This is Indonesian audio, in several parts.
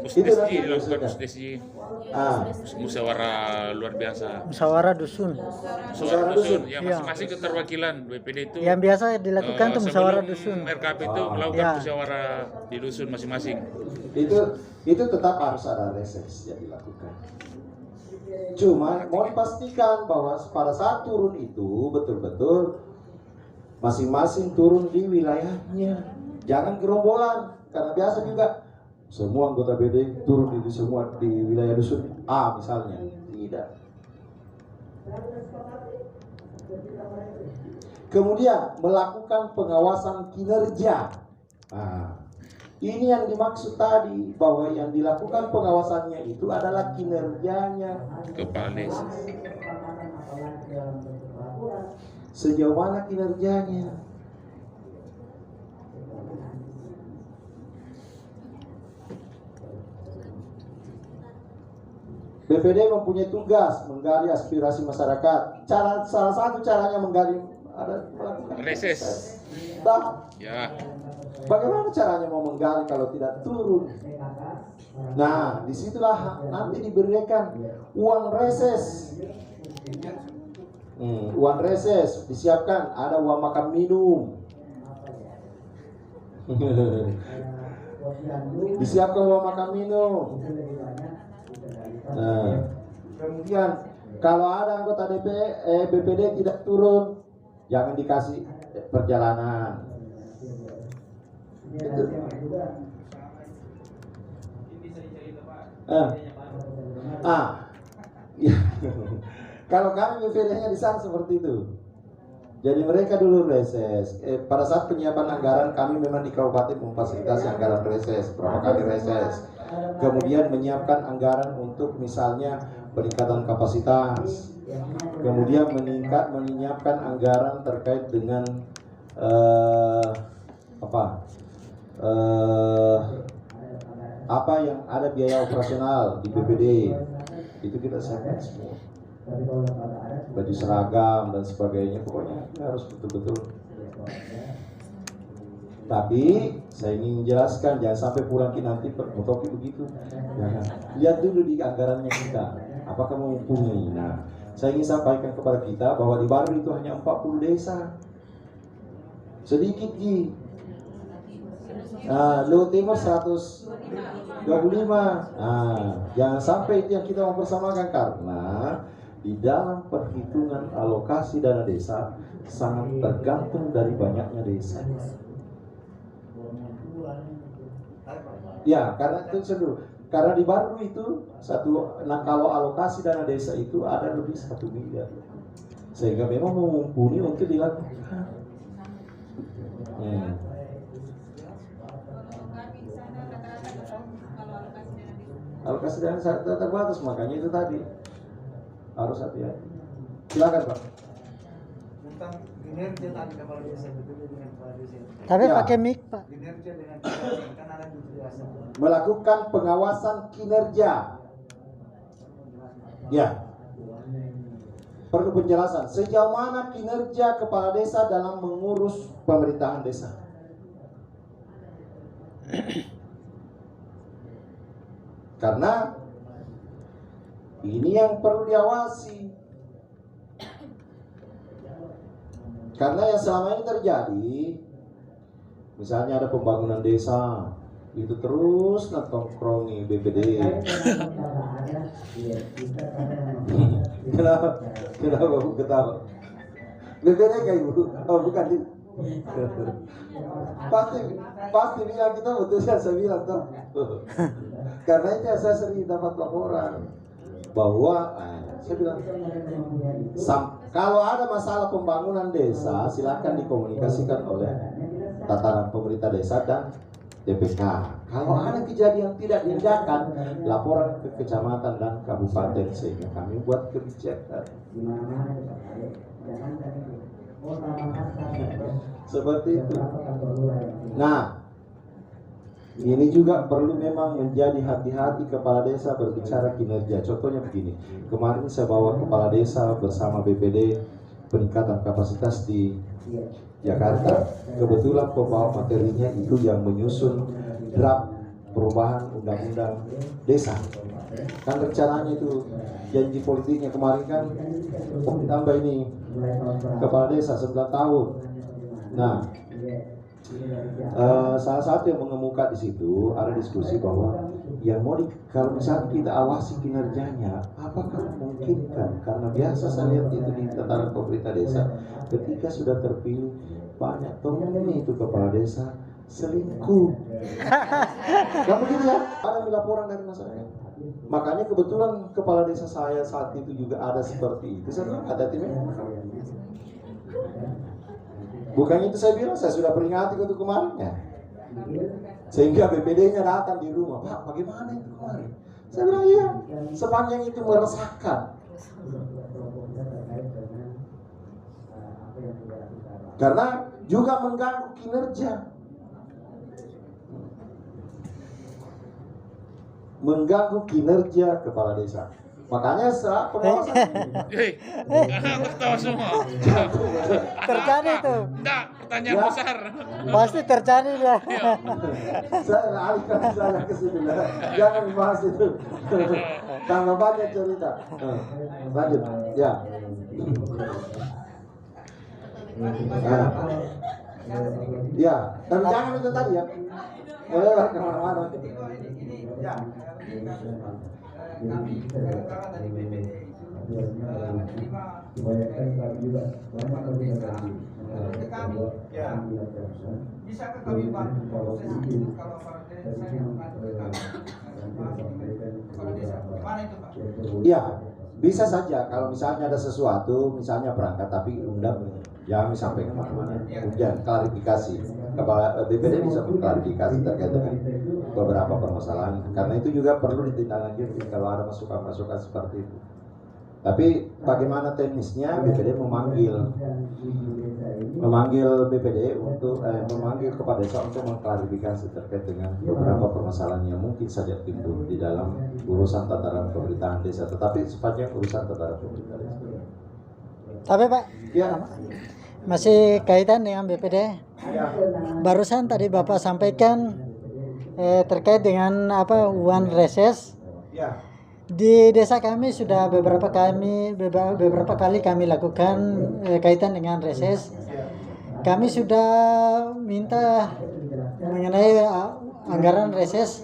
Itu Musdesji nanti dilakukan diusulkan. musdesji, musyawarah luar biasa, Musyawarah dusun. musyawarah dusun, ya Iya. masing-masing keterwakilan BPD itu. Yang biasa dilakukan tuh musyawarah sebelum dusun. RKP itu melakukan Ya. musyawarah di dusun masing-masing. Itu tetap harus ada reses yang dilakukan. Cuma mau dipastikan bahwa pada saat turun itu betul-betul masing-masing turun di wilayahnya. Jangan gerombolan, karena biasa juga semua anggota BD turun di semua di wilayah dusun A misalnya. Tidak. Kemudian melakukan pengawasan kinerja. Ini yang dimaksud tadi, bahwa yang dilakukan pengawasannya itu adalah kinerjanya Kepala desa. sejauh mana kinerjanya. BPD mempunyai tugas menggali aspirasi masyarakat. Salah satu caranya menggali melakukan Reses. Nah, Ya, bagaimana caranya mau menggali kalau tidak turun? Nah, disitulah nanti diberikan uang reses. Uang reses disiapkan, ada uang makan minum. Disiapkan uang makan minum. Nah, kemudian kalau ada anggota BPD tidak turun, jangan dikasih perjalanan. Itu. Ya. Kalau kami BPD-nya di sana seperti itu. Jadi mereka dulu reses. Pada saat penyiapan anggaran kami memang di kabupaten memfasilitasi anggaran reses, berapa kali reses. Kemudian menyiapkan anggaran untuk misalnya peningkatan kapasitas. Kemudian menyiapkan anggaran terkait dengan apa yang ada biaya operasional di BPD. Itu kita siapkan semua. Baju seragam dan sebagainya, pokoknya harus betul-betul. Tapi saya ingin menjelaskan, jangan sampai pulang nanti Mutoki begitu. Jangan. Lihat dulu di anggarannya kita, apakah mumpuni. Nah, saya ingin sampaikan kepada kita bahwa di Baru itu hanya 40 desa. Sedikit Ji. Luhut Timur 125. Jangan sampai itu yang kita mempersamakan, karena di dalam perhitungan alokasi dana desa sangat tergantung dari banyaknya desa. Ya, karena itu dulu. Karena di Baru itu kalau alokasi dana desa itu ada lebih 1 miliar, sehingga memang mumpuni untuk dilakukan. Alokasi dana terbatas, makanya itu tadi harus hati-hati. Silakan Pak. Tentang kinerja tadi kepala desa dengan kepala desa. Tapi Ya. pakai mic Pak. Kinerja dengan kan ada di biasa. Melakukan pengawasan kinerja. Ya. Perlu penjelasan sejauh mana kinerja kepala desa dalam mengurus pemerintahan desa. Karena ini yang perlu diawasi. Karena yang selama ini terjadi, misalnya ada pembangunan desa, itu terus nongkrongi BPD. Kenapa Bu ketawa? BPD kayak Ibu? Oh bukan. Pasti bilang kita betul ya, saya bilang toh. Karena itu saya sering dapat laporan bahwa saya bilang kalau ada masalah pembangunan desa silakan dikomunikasikan oleh tataran pemerintah desa dan DPK. Kalau ada kejadian tidak diindahkan, laporan ke kecamatan dan kabupaten sehingga kami buat kebijakan. Seperti itu. Nah, ini juga perlu memang menjadi hati-hati kepala desa berbicara kinerja. Contohnya begini, kemarin saya bawa kepala desa bersama BPD peningkatan kapasitas di Jakarta. Kebetulan pembawa materinya itu yang menyusun draft perubahan undang-undang desa. Kan rencananya itu janji politiknya kemarin kan ditambah ini kepala desa 9 tahun. Nah, salah satu yang mengemuka di situ ada diskusi bahwa yang mau kalau misalnya kita awasi kinerjanya, apakah memungkinkan? Karena biasa saya lihat itu di tataran pemerintah desa, ketika sudah terpilih banyak temen itu kepala desa selingkuh. Gak begitu ya? Ada laporan dari masyarakat. Makanya kebetulan kepala desa saya saat itu juga ada seperti itu. Saya bilang hati-hati memang. Bukan itu saya bilang, saya sudah peringati untuk kemarin ya. Sehingga BPD-nya datang di rumah, Pak bagaimana itu kemarin? Saya bilang iya, sepanjang itu meresahkan. Karena juga mengganggu kinerja. Mengganggu kinerja kepala desa. Makanya setelah pengawasan Aku tahu semua. Terjadi tuh. Enggak, pertanyaan Ya. besar. Pasti terjadi dah. saya alihkan saya ke sini lah. Jangan bahas itu. Tambah banyak cerita. Lanjut. Ya. Nah. Ya, tapi jangan itu tadi ya. Boleh kemana-mana. Kami kawan-kawan dari BPD menerima laporan desa. Menurut kami, ya bisakah kami bantu proses itu kalau aparat desa yang membantu kami kepala desa? Gimana itu Pak? Ya, bisa saja kalau misalnya ada sesuatu, misalnya berangkat tapi undang, jangan sampai kemana-mana. Kemudian klarifikasi, kepala BPD bisa mengklarifikasi terkait dengan beberapa permasalahan. Karena itu juga perlu ditindaklanjuti kalau ada masukan-masukan seperti itu. Tapi bagaimana teknisnya, BPD memanggil BPD untuk memanggil kepala desa untuk mengklarifikasi terkait dengan beberapa permasalahan yang mungkin saja timbul di dalam urusan tataran pemerintahan desa, tetapi sepanjang urusan tataran pemerintahan desa. Tapi Pak, Ya, masih kaitan dengan BPD. ya. Barusan tadi Bapak sampaikan terkait dengan uang reses. Ya. Di desa kami sudah beberapa kali kami lakukan kaitan dengan reses. Kami sudah minta mengenai anggaran reses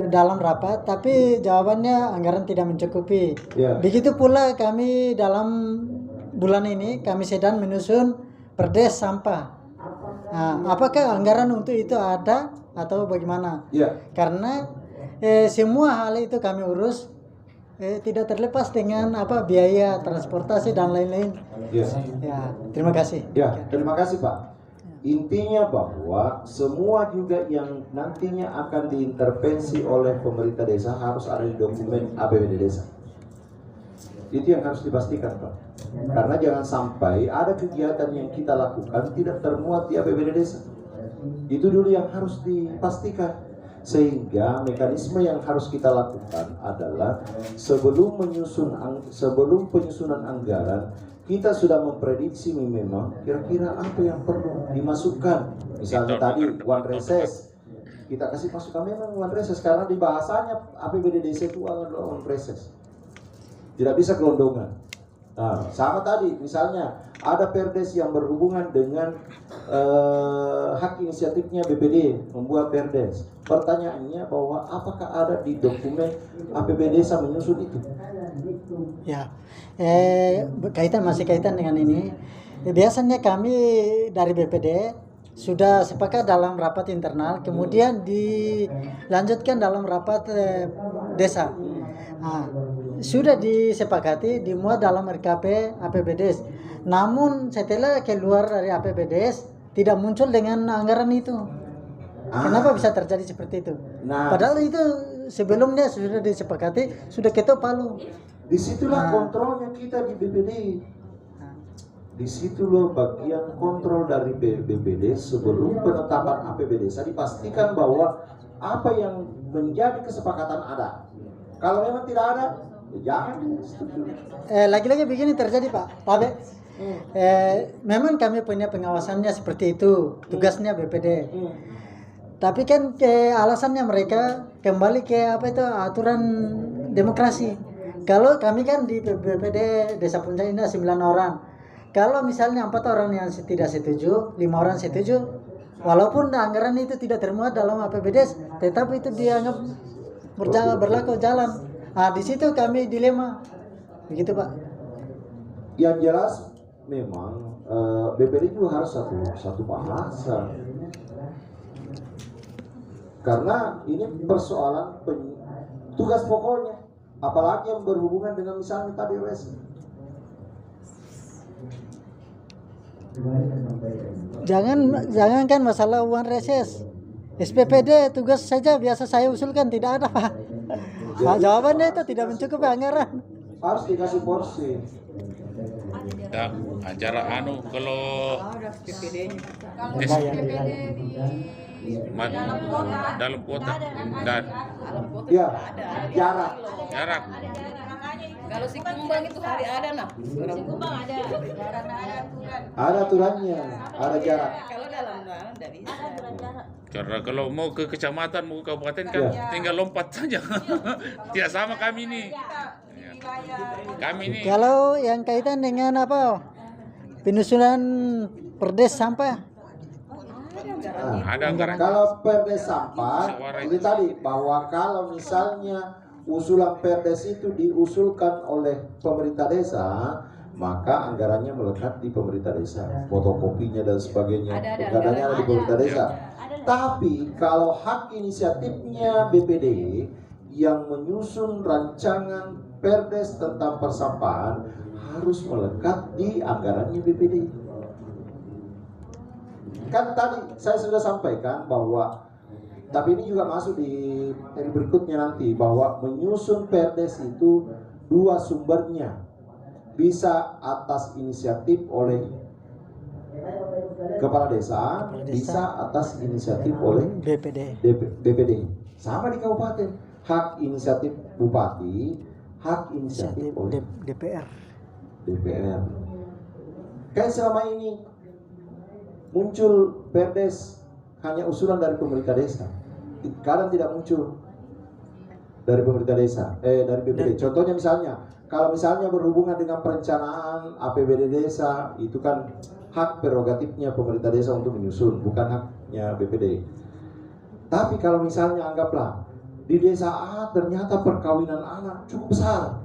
dalam rapat, tapi jawabannya anggaran tidak mencukupi. Ya. Begitu pula kami dalam bulan ini kami sedang menyusun perdes sampah. Nah, apakah anggaran untuk itu ada atau bagaimana? Ya. Karena semua hal itu kami urus tidak terlepas dengan biaya transportasi dan lain-lain. Ya. Ya, terima kasih. Ya, terima kasih Pak. Intinya bahwa semua juga yang nantinya akan diintervensi oleh pemerintah desa harus ada di dokumen APBD desa. Itu yang harus dipastikan Pak. Karena jangan sampai ada kegiatan yang kita lakukan tidak termuat di APBD desa. Itu dulu yang harus dipastikan. Sehingga mekanisme yang harus kita lakukan adalah sebelum penyusunan anggaran, kita sudah memprediksi memang kira-kira apa yang perlu dimasukkan. Misalnya tadi uang reses, kita kasih masukan memang uang reses karena di bahasanya APBD desa itu adalah uang reses, tidak bisa gelondongan. Nah, sama tadi misalnya ada perdes yang berhubungan dengan hak inisiatifnya BPD membuat perdes. Pertanyaannya bahwa apakah ada di dokumen APBD desa menyusun itu? Ya, masih kaitan dengan ini. Biasanya kami dari BPD sudah sepakat dalam rapat internal, kemudian dilanjutkan dalam rapat desa. Nah, sudah disepakati dimuat dalam RKP APBDes. Namun setelah keluar dari APBDes tidak muncul dengan anggaran itu. Kenapa bisa terjadi seperti itu? Nah, Padahal itu sebelumnya sudah disepakati, sudah ketok palu. disitulah kontrolnya kita di BPD. Disitulah bagian kontrol dari BPD sebelum penetapan APBD desa dipastikan bahwa apa yang menjadi kesepakatan ada. Kalau memang tidak ada, ya jangan disetujui. Lagi-lagi begini terjadi Pak. Tapi memang kami punya pengawasannya seperti itu, tugasnya BPD. Tapi kan alasannya mereka kembali ke apa itu aturan demokrasi. Kalau kami kan di BPD Desa Puncak Indah 9 orang. Kalau misalnya 4 orang yang tidak setuju, 5 orang setuju, walaupun anggaran itu tidak termuat dalam APBD, tetap itu dianggap berlaku jalan. Nah, di situ kami dilema. Begitu, Pak. Yang jelas memang BPD juga harus satu bahasa. Karena ini persoalan tugas pokoknya, apalagi yang berhubungan dengan misalnya tadi res. Jangan kan masalah uang reses. SPPD tugas saja biasa saya usulkan tidak ada, Pak. Jawabannya itu tidak mencukupi anggaran. Harus dikasih porsi. Ya, acara kalau dalam kota dan Ya, jarak. Kalau si kumbang itu hari ada nah. Ada aturannya, ada jarak. Kalau dalam tidak bisa. karena kalau mau ke kecamatan, mau ke kabupaten kan tinggal lompat saja. Tidak sama kami ini. Kami ini Kalau yang kaitan dengan apa? Penyusunan perdes sampah. ada anggaran. Kalau perdes sampah, ini tadi bahwa kalau misalnya usulan perdes itu diusulkan oleh pemerintah desa, maka anggarannya melekat di pemerintah desa, fotokopinya dan sebagainya, anggarannya ada di pemerintah desa. Tapi kalau hak inisiatifnya BPD yang menyusun rancangan perdes tentang persampahan harus melekat di anggarannya BPD. Kan tadi saya sudah sampaikan bahwa, tapi ini juga masuk di berikutnya nanti, bahwa menyusun perdes itu 2 sumbernya, bisa atas inisiatif oleh kepala desa, bisa atas inisiatif oleh BPD. Sama di kabupaten, hak inisiatif bupati, hak inisiatif oleh DPR. Kayak selama ini muncul perdes hanya usulan dari pemerintah desa, kadang tidak muncul dari pemerintah desa, dari BPD. Contohnya misalnya, kalau misalnya berhubungan dengan perencanaan APBD desa, itu kan hak prerogatifnya pemerintah desa untuk menyusun, bukan haknya BPD. Tapi kalau misalnya anggaplah di desa A ternyata perkawinan anak cukup besar,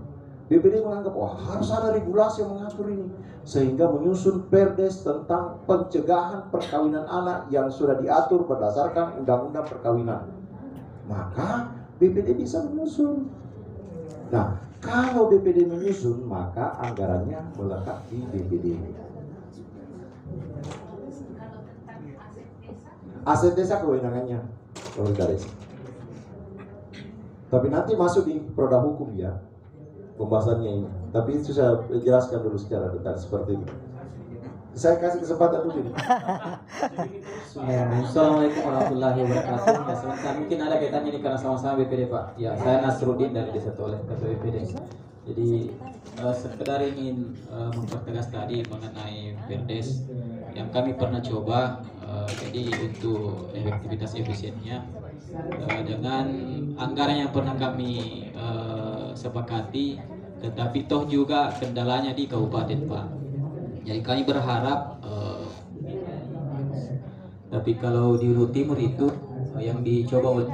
BPD menganggap wah harus ada regulasi yang mengatur ini, sehingga menyusun perdes tentang pencegahan perkawinan anak yang sudah diatur berdasarkan undang-undang perkawinan. Maka BPD bisa menyusun. Nah, kalau BPD menyusun, maka anggarannya melekat di BPD. Aset desa kewenangannya pemerintah desa. Tapi nanti masuk di produk hukum ya pembahasannya ini. Tapi itu saya jelaskan dulu secara detail seperti ini. Saya kasih kesempatan dulu ini. Assalamualaikum warahmatullahi wabarakatuh. Ya, sebentar mungkin ada kaitannya nih karena sama-sama BPD Pak. Ya, saya Nasruddin dari Desa Toleh, Ketua BPD. Jadi sekedar ingin mempertegas tadi mengenai perdes yang kami pernah coba. Jadi untuk efektivitas efisiennya dengan anggaran yang pernah kami sepakati, tetapi toh juga kendalanya di kabupaten Pak. Jadi kami berharap tapi kalau di Ulu Timur itu yang dicoba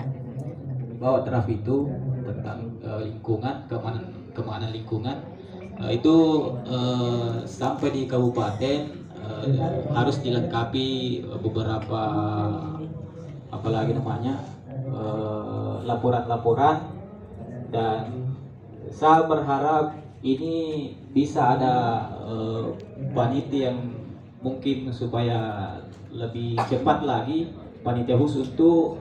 bawa draft itu tentang lingkungan, keamanan lingkungan itu sampai di kabupaten harus dilengkapi beberapa apalagi namanya laporan-laporan, dan saya berharap ini bisa ada panitia yang mungkin supaya lebih cepat lagi, panitia khusus untuk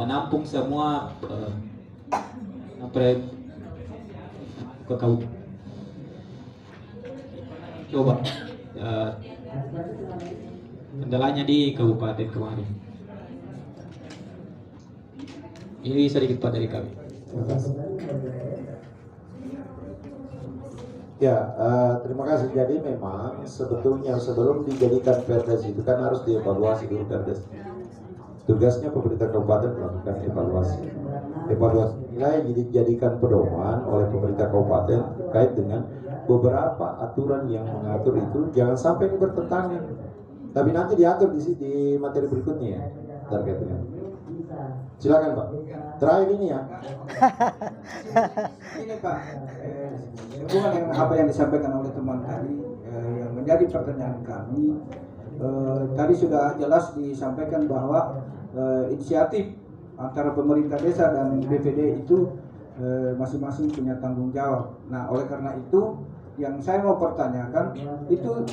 menampung semua coba kendalanya di kabupaten kemarin. Ini sedikit Pak dari kami. Ya, terima kasih. Jadi memang sebetulnya sebelum dijadikan perdes itu kan harus dievaluasi dulu perdes. Tugasnya pemerintah kabupaten melakukan evaluasi. Evaluasi nilai dijadikan pedoman oleh pemerintah kabupaten terkait dengan beberapa aturan yang mengatur itu, jangan sampai ini bertentangan. Tapi nanti diatur di materi berikutnya ya terkait dengan. Silakan Pak. Terakhir ini ya. Ini Pak, hubungan dengan apa yang disampaikan oleh teman tadi, yang menjadi pertanyaan kami, tadi sudah jelas disampaikan bahwa inisiatif antara pemerintah desa dan BPD itu masing-masing punya tanggung jawab. Nah, oleh karena itu yang saya mau pertanyakan itu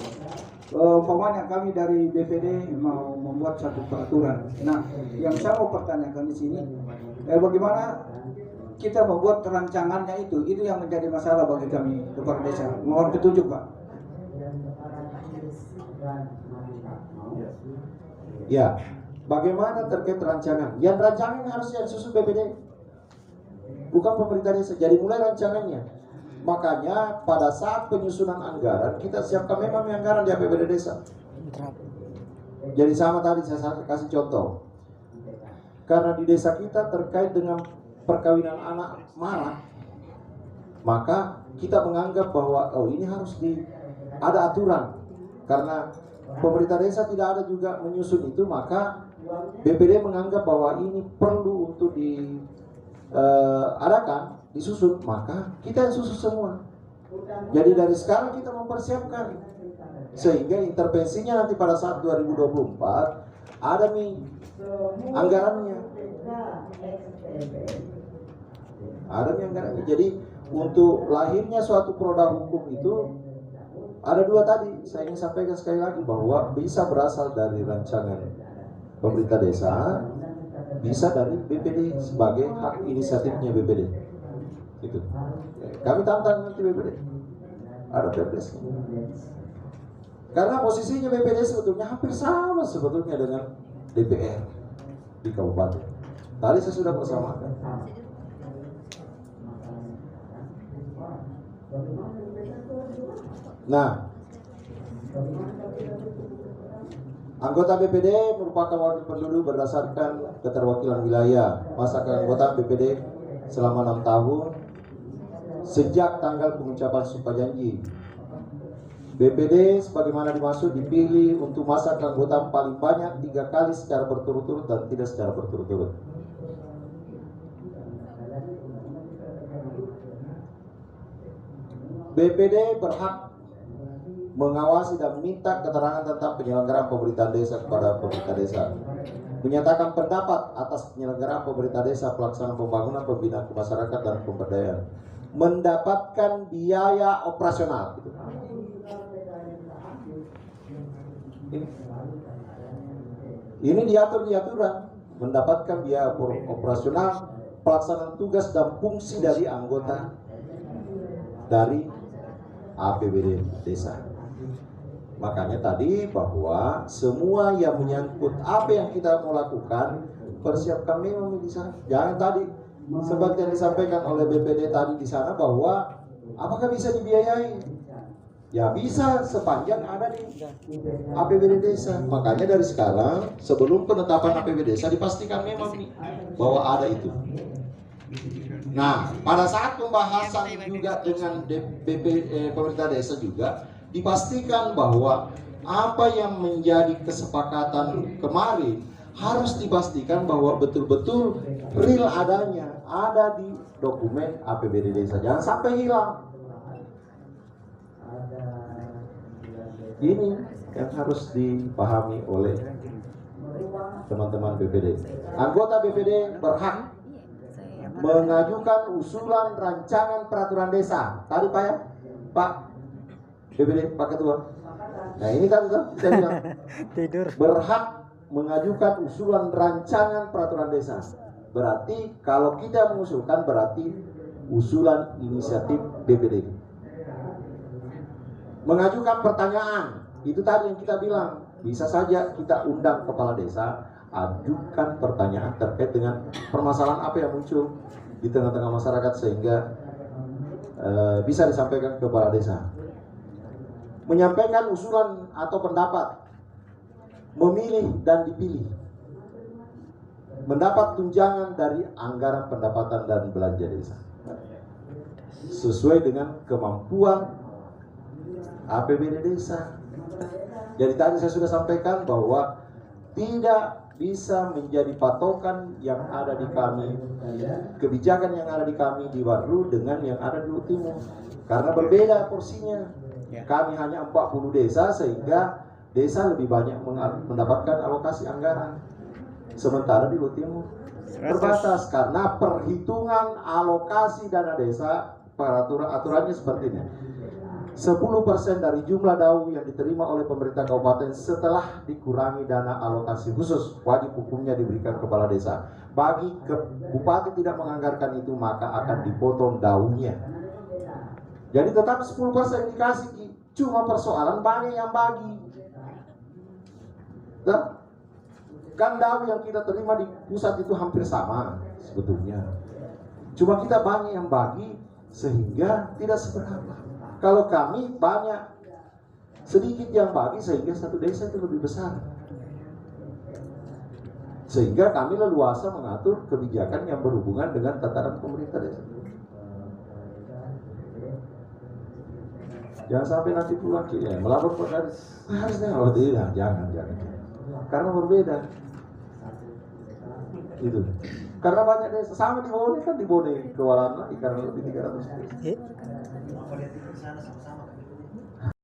umpamanya kami dari BPD mau membuat satu peraturan. Nah, yang saya mau pertanyakan di sini, bagaimana kita membuat rancangannya itu yang menjadi masalah bagi kami kepala desa. Mohon petunjuk Pak. Ya, bagaimana terkait rancangan? Yang rancangan harus yang susun BPD, bukan pemerintah desa. Jadi mulai rancangannya. Makanya pada saat penyusunan anggaran kita siapkan memang anggaran di APBD desa. Jadi sama tadi saya kasih contoh. Karena di desa kita terkait dengan perkawinan anak marak, maka kita menganggap bahwa ini harus ada aturan. Karena pemerintah desa tidak ada juga menyusun itu, maka BPD menganggap bahwa ini perlu untuk diadakan, disusun, maka kita yang susun semua. Jadi dari sekarang kita mempersiapkan sehingga intervensinya nanti pada saat 2024 ada nih anggarannya. Ada nih anggarannya. Jadi untuk lahirnya suatu produk hukum itu ada dua tadi. Saya ingin sampaikan sekali lagi bahwa bisa berasal dari rancangan pemerintah desa, bisa dari BPD sebagai hak inisiatifnya BPD. Gitu. Kami tantang nanti BPD. Ada perdes. Karena posisinya BPD sebetulnya hampir sama sebetulnya dengan DPR di kabupaten. Tadi saya sudah bersamakan. Nah, anggota BPD merupakan wakil penduduk berdasarkan keterwakilan wilayah. Masa keanggotaan BPD selama 6 tahun sejak tanggal pengucapan sumpah janji. BPD sebagaimana dimaksud dipilih untuk masa keanggotaan paling banyak 3 kali secara berturut-turut dan tidak secara berturut-turut. BPD berhak mengawasi dan minta keterangan tentang penyelenggaraan pemerintahan desa kepada pemerintah desa, menyatakan pendapat atas penyelenggaraan pemerintah desa, pelaksanaan pembangunan, pembinaan masyarakat dan pemberdayaan, mendapatkan biaya operasional. Ini diatur di aturan, mendapatkan biaya operasional, pelaksanaan tugas dan fungsi dari anggota dari APBD desa. Makanya tadi bahwa semua yang menyangkut apa yang kita mau lakukan, persiapkan memang di sana. Jangan tadi seperti yang disampaikan oleh BPD tadi di sana bahwa apakah bisa dibiayai? Ya bisa sepanjang ada di APBD desa. Makanya dari sekarang sebelum penetapan APBD desa dipastikan memang bahwa ada itu. Nah, pada saat pembahasan juga dengan pemerintah desa juga dipastikan bahwa apa yang menjadi kesepakatan kemarin harus dipastikan bahwa betul-betul real adanya, ada di dokumen APBD desa. Jangan sampai hilang. Ini yang harus dipahami oleh teman-teman BPD. Anggota BPD berhak mengajukan usulan rancangan peraturan desa. Tadi Pak ya? Pak BPD, Pak Ketua. Nah ini kan kita bilang tidur. Berhak mengajukan usulan rancangan peraturan desa. Berarti kalau kita mengusulkan berarti usulan inisiatif BPD. Mengajukan pertanyaan, itu tadi yang kita bilang, bisa saja kita undang kepala desa, ajukan pertanyaan terkait dengan permasalahan apa yang muncul di tengah-tengah masyarakat sehingga bisa disampaikan ke kepala desa. Menyampaikan usulan atau pendapat, memilih dan dipilih, mendapat tunjangan dari anggaran pendapatan dan belanja desa sesuai dengan kemampuan APBD desa. Jadi tadi saya sudah sampaikan bahwa tidak bisa menjadi patokan yang ada di kami, kebijakan yang ada di kami di Waru dengan yang ada di Luhut Timur, karena berbeda porsinya. Kami hanya 40 desa sehingga desa lebih banyak mendapatkan alokasi anggaran, sementara di Luhut Timur terbatas karena perhitungan alokasi dana desa. Aturannya seperti ini: 10% dari jumlah DAU yang diterima oleh pemerintah kabupaten setelah dikurangi dana alokasi khusus, wajib hukumnya diberikan kepala desa. Bagi bupati tidak menganggarkan itu, maka akan dipotong DAU-nya. Jadi tetap 10% dikasih, cuma persoalan banyak yang bagi. Dan kan DAU yang kita terima di pusat itu hampir sama sebetulnya, cuma kita banyak yang bagi sehingga tidak seberapa. Kalau kami banyak, sedikit yang bagi sehingga satu desa itu lebih besar. Sehingga kami leluasa mengatur kebijakan yang berhubungan dengan tataran pemerintah desa. Jangan sampai nanti pulang melapor ke garis. Harusnya kalau tidak, jangan. Karena berbeda. Itu. Karena banyak desa sama di Bone, kan di Bone kewalan lagi karena lebih 300 desa.